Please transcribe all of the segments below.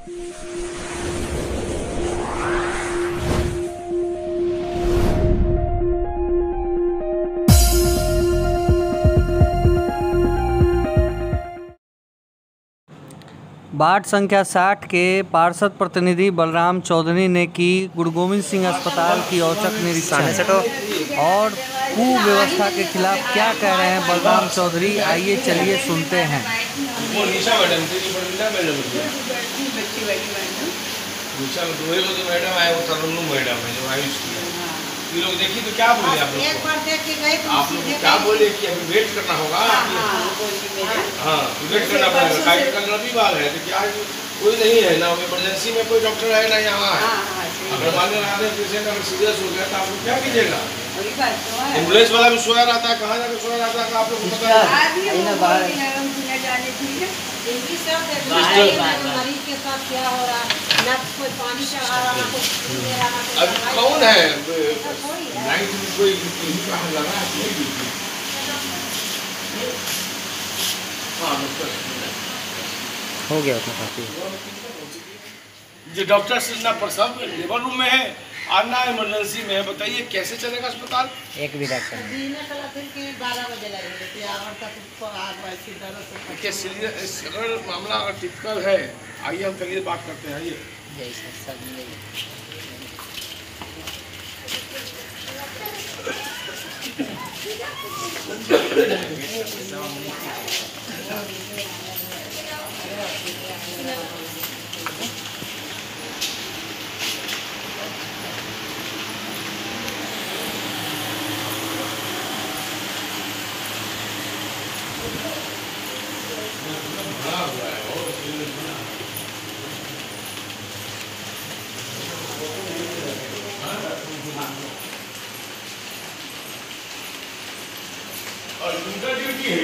Ward संख्या 60 के पार्षद प्रतिनिधि बलराम चौधरी ने की गुरु गोविंद सिंह अस्पताल की औचक निरीक्षण और कुव्यवस्था के खिलाफ क्या कह रहे हैं बलराम चौधरी, आइए चलिए सुनते हैं। ये लोग देखिए तो क्या बोले आप लोग? एक बार देख के गए तो आप लोग क्या बोले कि अभी वेट करना होगा? हाँ वेट करना पड़ेगा। कल रविवार है तो क्या कोई नहीं है ना, इमरजेंसी में कोई डॉक्टर है ना यहाँ है। अगर मान लीजिए पेशेंट अगर सीरियस हो गया तो आप लोग क्या कीजिएगा? एम्बुलेंस वाला भी सोया रहता है, कहाँ जाकर सोया रहता है आप लोग को पता है? मरीज के साथ क्या हो रहा है, ना कोई पानी चढ़ा रहा है, अब कौन है नाइट में कोई कहाँ लगा है? हो गया उतना काफी। जो डॉक्टर सिर्फ प्रसव लेबर रूम में है और ना इमरजेंसी में है, बताइए कैसे चलेगा अस्पताल? एक भी डॉक्टर अगर मामला अगर टिपिकल है, आइए हम चलिए बात करते हैं। आइए और उनका ड्यूटी है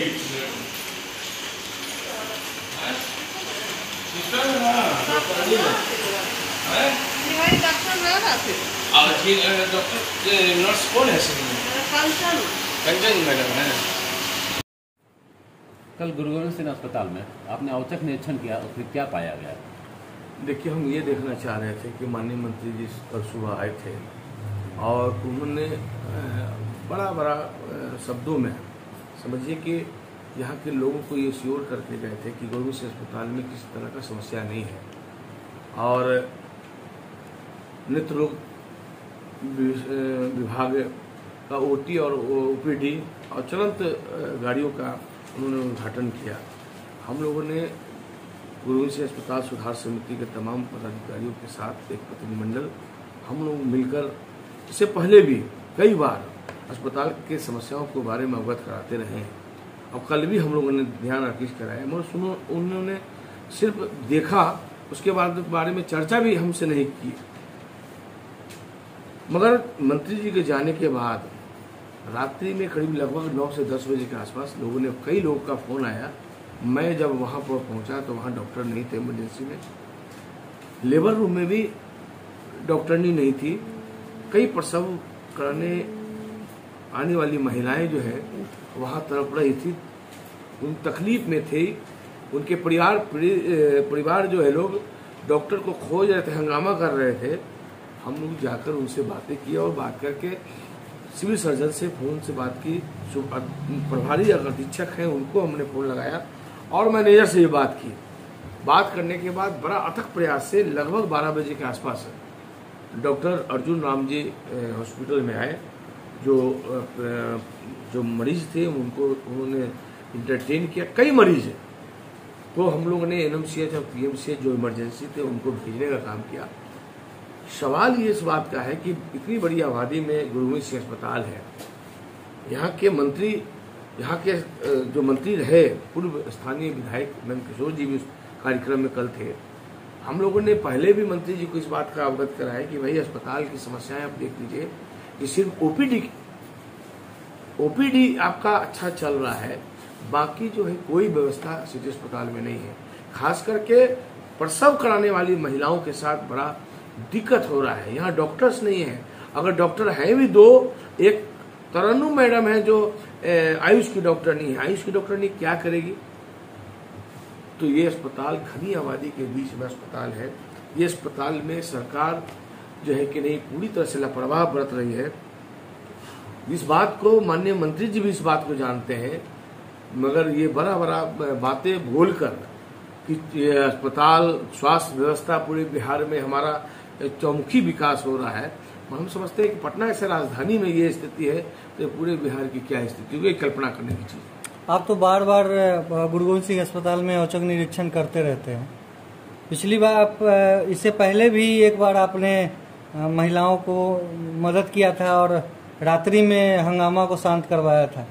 सिस्टर है ना, डॉक्टर नहीं है और ठीक डॉक्टर नर्स कौन है? कंचन मैडम है। कल गुरु गोविंद सिंह अस्पताल में आपने औचक निरीक्षण किया और फिर क्या पाया गया? देखिए, हम ये देखना चाह रहे थे कि माननीय मंत्री जी कल सुबह आए थे और उन्होंने बड़ा शब्दों में समझिए कि यहाँ के लोगों को ये श्योर करके गए थे कि गोविंद सिंह अस्पताल में किसी तरह का समस्या नहीं है और नेत्र रोग विभाग का ओटी और ओपीडी और चलंत गाड़ियों का उन्होंने उद्घाटन किया। हम लोगों ने गुरु गोविंद सिंह अस्पताल सुधार समिति के तमाम पदाधिकारियों के साथ एक प्रतिनिधिमंडल हम लोग मिलकर इससे पहले भी कई बार अस्पताल के समस्याओं के बारे में अवगत कराते रहे हैं और कल भी हम लोगों ने ध्यान आकृष्ट कराया, मगर उन्होंने सिर्फ देखा, उसके बाद बारे में चर्चा भी हमसे नहीं की। मगर मंत्री जी के जाने के बाद रात्रि में करीब लगभग 9 से 10 बजे के आसपास कई लोगों का फोन आया। मैं जब वहां पर पहुंचा तो वहां डॉक्टर नहीं थे इमरजेंसी में, लेबर रूम में भी डॉक्टरनी नहीं थी। कई प्रसव कराने आने वाली महिलाएं जो है वहां तड़प रही थी, उन तकलीफ में थे। उनके परिवार जो है लोग डॉक्टर को खोज रहे थे, हंगामा कर रहे थे। हम लोग जाकर उनसे बातें की और बात करके सिविल सर्जन से फोन से बात की, प्रभारी अधीक्षक हैं उनको हमने फोन लगाया और मैनेजर से ये बात की। बात करने के बाद बड़ा अथक प्रयास से लगभग 12 बजे के आसपास डॉक्टर अर्जुन राम जी हॉस्पिटल में आए। जो मरीज थे उनको उन्होंने इंटरटेन किया। कई मरीज तो हम लोगों ने एनएमसीएच और पीएमसीएच जो इमरजेंसी थे उनको भेजने का काम किया। सवाल ये इस बात का है कि इतनी बड़ी आबादी में गुरु गोविंद सिंह अस्पताल है, यहाँ के जो मंत्री रहे पूर्व स्थानीय विधायक नंद किशोर जी भी उस कार्यक्रम में कल थे। हम लोगों ने पहले भी मंत्री जी को इस बात का अवगत कराया कि भाई अस्पताल की समस्याएं आप देख लीजिए कि सिर्फ ओपीडी आपका अच्छा चल रहा है, बाकी जो है कोई व्यवस्था सिटी अस्पताल में नहीं है। खास करके प्रसव कराने वाली महिलाओं के साथ बड़ा दिक्कत हो रहा है। यहाँ डॉक्टर्स नहीं है, अगर डॉक्टर है भी दो, एक तरन्नुम मैडम है जो आयुष की डॉक्टर नहीं है। आयुष की डॉक्टर नहीं क्या करेगी? तो ये अस्पताल घनी आबादी के बीच में अस्पताल है। ये अस्पताल में सरकार जो है कि नहीं पूरी तरह से लापरवाह बरत रही है। इस बात को माननीय मंत्री जी भी इस बात को जानते हैं, मगर ये बड़ा बड़ा बातें बोलकर कि ये अस्पताल स्वास्थ्य व्यवस्था पूरे बिहार में हमारा चौमुखी विकास हो रहा है। हम समझते हैं कि पटना ऐसे राजधानी में ये स्थिति है तो पूरे बिहार की क्या स्थिति होगी, कल्पना करने की चीज़। आप तो बार बार गुरु गोविंद सिंह अस्पताल में औचक निरीक्षण करते रहते हैं। पिछली बार आप इससे पहले भी एक बार आपने महिलाओं को मदद किया था और रात्रि में हंगामा को शांत करवाया था।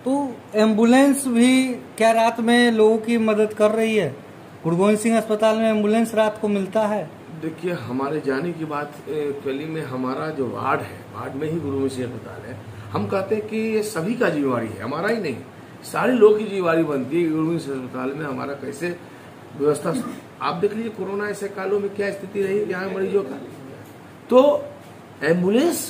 तो एम्बुलेंस भी क्या रात में लोगों की मदद कर रही है? गुरु गोविंद सिंह अस्पताल में एम्बुलेंस रात को मिलता है? देखिए, हमारे जाने की बात एक्चुअली में हमारा जो वार्ड है, वार्ड में ही गुरु गोविंद सिंह अस्पताल है। हम कहते हैं कि ये सभी का जिम्मेवारी है, हमारा ही नहीं, सारे लोग की जिम्मेवारी बनती है गुरु गोविंद सिंह अस्पताल में हमारा कैसे व्यवस्था। आप देख लीजिए कोरोना ऐसे कालों में क्या स्थिति रही यहाँ मरीजों का। तो एम्बुलेंस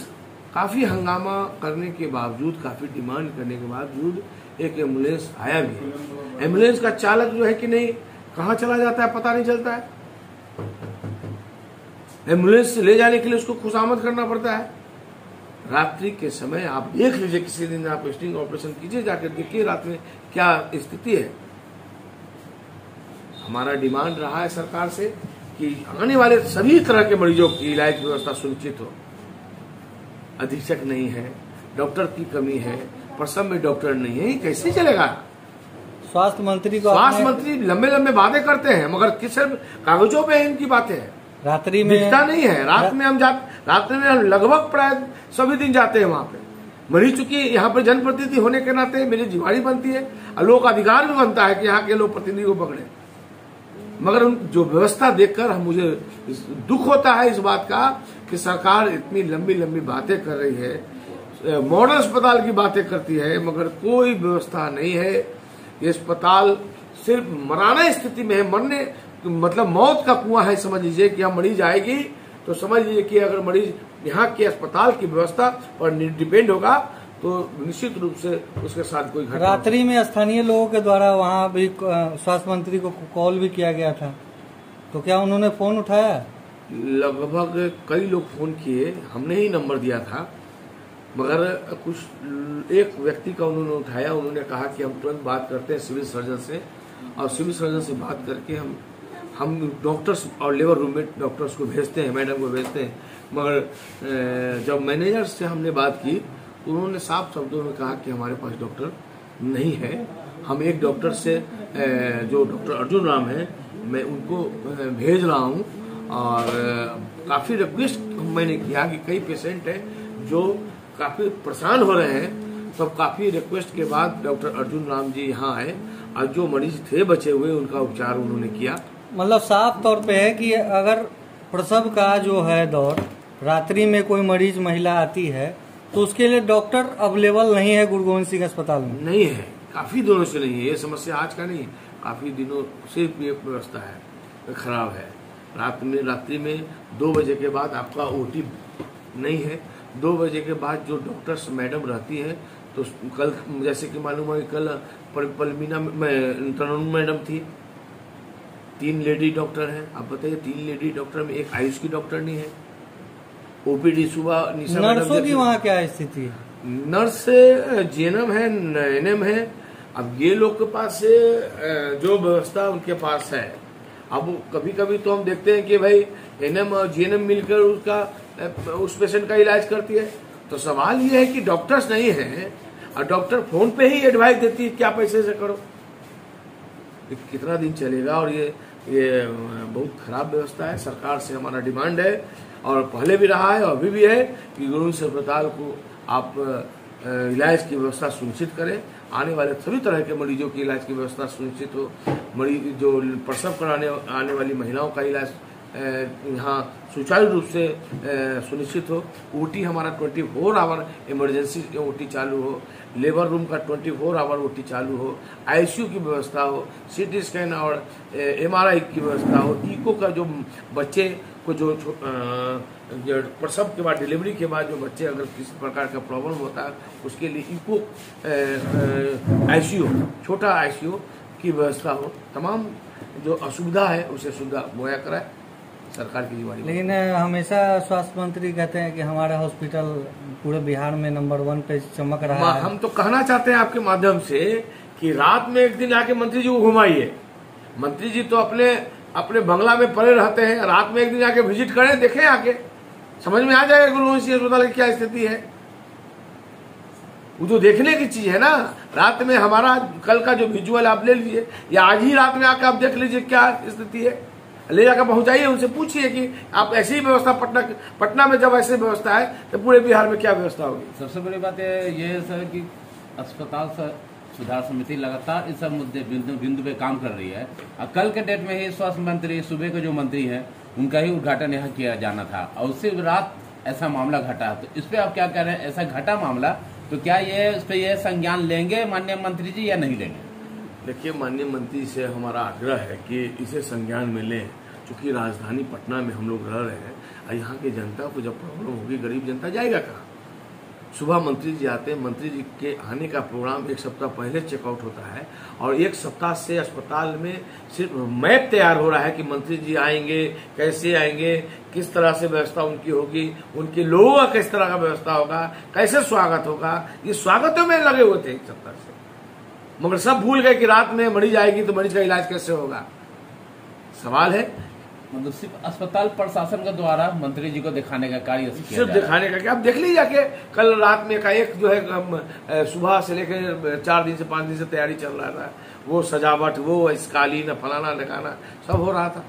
काफी हंगामा करने के बावजूद, काफी डिमांड करने के बावजूद एक एम्बुलेंस आया भी। एम्बुलेंस का चालक जो है कि नहीं कहाँ चला जाता है पता नहीं चलता है। एम्बुलेंस ले जाने के लिए उसको खुशामद करना पड़ता है। रात्रि के समय आप देख लीजिए, किसी दिन आप स्टिंग ऑपरेशन कीजिए, जाकर देखिए रात में क्या स्थिति है। हमारा डिमांड रहा है सरकार से कि आने वाले सभी तरह के मरीजों की इलाज की व्यवस्था सुनिश्चित हो। अधीक्षक नहीं है, डॉक्टर की कमी है, प्रसव में डॉक्टर नहीं है, कैसे चलेगा? स्वास्थ्य मंत्री लंबे लंबे बातें करते हैं, मगर किस सिर्फ कागजों पे इनकी बातें हैं, रात्रि में दिखता नहीं है। रात में हम लगभग प्राय सभी दिन जाते हैं वहां पे। मरीज चूंकि यहाँ पर जनप्रतिनिधि होने के नाते मेरी जिम्मेदारी बनती है और लोगों का अधिकार भी बनता है कि यहाँ के लोग प्रतिनिधि को पकड़े, मगर उन जो व्यवस्था देखकर मुझे दुख होता है इस बात का कि सरकार इतनी लंबी लंबी बातें कर रही है, मॉडल अस्पताल की बातें करती है, मगर कोई व्यवस्था नहीं है। ये अस्पताल सिर्फ मराना स्थिति में है, मरने मतलब मौत का कुआं है। समझ लीजिए कि यहाँ मरीज आएगी तो समझ लीजिए कि अगर मरीज यहाँ के अस्पताल की व्यवस्था पर डिपेंड होगा तो निश्चित रूप से उसके साथ कोई घटना। रात्रि में स्थानीय लोगों के द्वारा वहाँ भी स्वास्थ्य मंत्री को कॉल भी किया गया था, तो क्या उन्होंने फोन उठाया? लगभग कई लोग फोन किए, हमने ही नंबर दिया था, मगर कुछ एक व्यक्ति का उन्होंने उठाया। उन्होंने कहा कि हम तुरंत बात करते हैं सिविल सर्जन से, और सिविल सर्जन से बात करके हम डॉक्टर्स और लेबर रूम में डॉक्टर्स को भेजते हैं, मैडम को भेजते हैं। मगर जब मैनेजर से हमने बात की तो उन्होंने साफ शब्दों में कहा कि हमारे पास डॉक्टर नहीं है। हम एक डॉक्टर से जो डॉक्टर अर्जुन राम है, मैं उनको भेज रहा हूँ। और काफ़ी रिक्वेस्ट मैंने किया कि कई पेशेंट हैं जो काफ़ी परेशान हो रहे हैं, तो काफ़ी रिक्वेस्ट के बाद डॉक्टर अर्जुन राम जी यहाँ आए और जो मरीज थे बचे हुए उनका उपचार उन्होंने किया। मतलब साफ तौर पे है कि अगर प्रसव का जो है दौर रात्रि में कोई मरीज महिला आती है तो उसके लिए डॉक्टर अवेलेबल नहीं है गुरु गोविंद सिंह अस्पताल में? नहीं है, काफ़ी दिनों से नहीं है। ये समस्या आज का नहीं, काफ़ी दिनों से ये व्यवस्था है, खराब है। रात्रि में 2 बजे के बाद आपका ओटी नहीं है। 2 बजे के बाद जो डॉक्टर्स मैडम रहती है, तो कल जैसे कि मालूम है कल पलमीना तरुण मैडम थी, 3 लेडी डॉक्टर हैं। आप बताइए 3 लेडी डॉक्टर में एक आयुष की डॉक्टर नहीं है। ओपीडी सुबह निशा नर्सों की वहाँ क्या स्थिति है? नर्स जेएनएम है, एनएम है। अब ये लोग के पास जो व्यवस्था उनके पास है, अब कभी कभी तो हम देखते हैं कि भाई एनएम और जेएनएम मिलकर उस पेशेंट का इलाज करती है। तो सवाल ये है कि डॉक्टर्स नहीं है और डॉक्टर फोन पे ही एडवाइस देती है क्या पैसे से करो। कितना दिन चलेगा? और ये बहुत खराब व्यवस्था है। सरकार से हमारा डिमांड है, और पहले भी रहा है और अभी भी है, कि गुरु गोविंद सिंह अस्पताल को आप इलाज की व्यवस्था सुनिश्चित करें। आने वाले सभी तरह के मरीजों की इलाज की व्यवस्था सुनिश्चित हो। मरीज जो प्रसव कराने आने वाली महिलाओं का इलाज यहाँ सुचारू रूप से सुनिश्चित हो। ओटी हमारा 24 आवर इमरजेंसी ओटी चालू हो, लेबर रूम का 24 आवर ओटी चालू हो, आईसीयू की व्यवस्था हो, सीटी स्कैन और एमआरआई की व्यवस्था हो, इको का जो बच्चे को जो प्रसव के बाद डिलीवरी के बाद जो बच्चे अगर किसी प्रकार का प्रॉब्लम होता है उसके लिए इको आईसीयू, छोटा आईसीयू की व्यवस्था हो। तमाम जो असुविधा है उसे सुविधा मुहैया कराए, सरकार की जिम्मेदारी। लेकिन हमेशा स्वास्थ्य मंत्री कहते हैं कि हमारा हॉस्पिटल पूरे बिहार में नंबर 1 पे चमक रहा है। हम तो कहना चाहते हैं आपके माध्यम से कि रात में एक दिन आके मंत्री जी को घुमाइए। मंत्री जी तो अपने बंगला में पड़े रहते हैं, रात में एक दिन आके विजिट करें, देखें, आके समझ में आ जाएगा गुरु गोविंद सिंह अस्पताल की क्या स्थिति है। वो तो देखने की चीज है ना। रात में हमारा कल का जो विजुअल आप ले लीजिए, या आज ही रात में आके आप देख लीजिए क्या स्थिति है, ले जाकर पहुंचाइए, उनसे पूछिए कि आप ऐसी ही व्यवस्था पटना में जब ऐसी व्यवस्था है तो पूरे बिहार में क्या व्यवस्था होगी। सबसे बड़ी बात ये है सर कि अस्पताल सुधार समिति लगातार इस सब मुद्दे बिंदु पे काम कर रही है। और कल के डेट में ही स्वास्थ्य मंत्री, सूबे के जो मंत्री हैं, उनका ही उद्घाटन यहाँ किया जाना था और उसी रात ऐसा मामला घटा। तो इस पे आप क्या कह रहे हैं, ऐसा घटा मामला तो क्या इस पे ये संज्ञान लेंगे माननीय मंत्री जी या नहीं लेंगे? देखिए, माननीय मंत्री से हमारा आग्रह है कि इसे संज्ञान में लें, क्योंकि राजधानी पटना में हम लोग रह रहे हैं और यहाँ की जनता को जब प्रॉब्लम होगी, गरीब जनता जाएगा कहाँ। सुबह मंत्री जी आते हैं, मंत्री जी के आने का प्रोग्राम एक सप्ताह पहले चेकआउट होता है और एक सप्ताह से अस्पताल में सिर्फ मैप तैयार हो रहा है कि मंत्री जी आएंगे, कैसे आएंगे, किस तरह से व्यवस्था उनकी होगी, उनके लोगों का किस तरह का व्यवस्था होगा, कैसे स्वागत होगा। ये स्वागतों में लगे हुए थे एक सप्ताह से, मगर सब भूल गए कि रात में मरीज आएगी तो मरीज का इलाज कैसे होगा। सवाल है मतलब सिर्फ अस्पताल प्रशासन के द्वारा मंत्री जी को दिखाने का कार्य सिर्फ दिखाने का क्या। आप देख लीजिए जाके, कल रात में का एक जो है सुबह से लेकर 4 दिन से 5 दिन से तैयारी चल रहा था, वो सजावट, वो इस कालीन फलाना ढकाना सब हो रहा था।